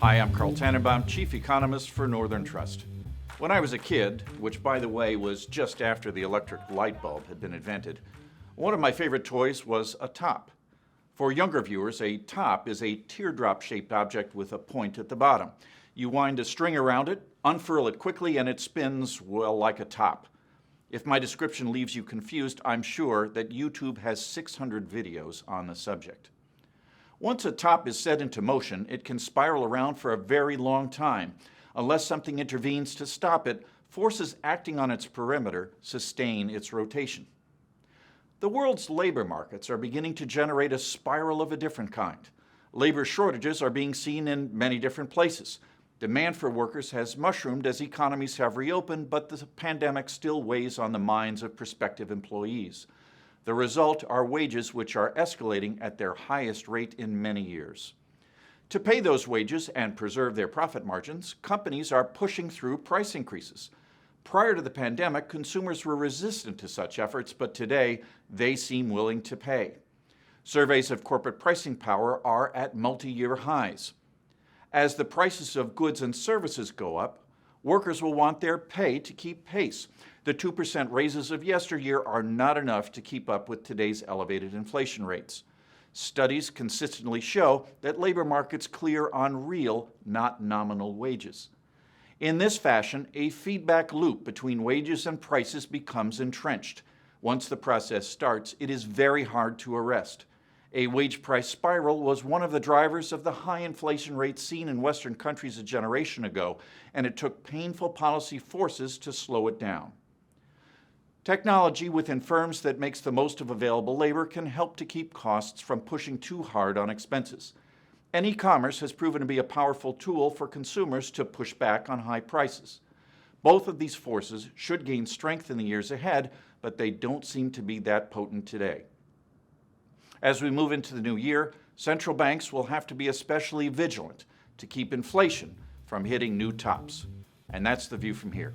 Hi, I'm Carl Tannenbaum, Chief Economist for Northern Trust. When I was a kid, which by the way was just after the electric light bulb had been invented, one of my favorite toys was a top. For younger viewers, a top is a teardrop-shaped object with a point at the bottom. You wind a string around it, unfurl it quickly, and it spins, well, like a top. If my description leaves you confused, I'm sure that YouTube has 600 videos on the subject. Once a top is set into motion, it can spiral around for a very long time. Unless something intervenes to stop it, forces acting on its perimeter sustain its rotation. The world's labor markets are beginning to generate a spiral of a different kind. Labor shortages are being seen in many different places. Demand for workers has mushroomed as economies have reopened, but the pandemic still weighs on the minds of prospective employees. The result are wages which are escalating at their highest rate in many years. To pay those wages and preserve their profit margins, companies are pushing through price increases. Prior to the pandemic, consumers were resistant to such efforts, but today they seem willing to pay. Surveys of corporate pricing power are at multi-year highs. As the prices of goods and services go up, workers will want their pay to keep pace. The 2% raises of yesteryear are not enough to keep up with today's elevated inflation rates. Studies consistently show that labor markets clear on real, not nominal wages. In this fashion, a feedback loop between wages and prices becomes entrenched. Once the process starts, it is very hard to arrest. A wage price spiral was one of the drivers of the high inflation rates seen in Western countries a generation ago, and it took painful policy forces to slow it down. Technology within firms that makes the most of available labor can help to keep costs from pushing too hard on expenses. And e-commerce has proven to be a powerful tool for consumers to push back on high prices. Both of these forces should gain strength in the years ahead, but they don't seem to be that potent today. As we move into the new year, central banks will have to be especially vigilant to keep inflation from hitting new tops. And that's The View from here.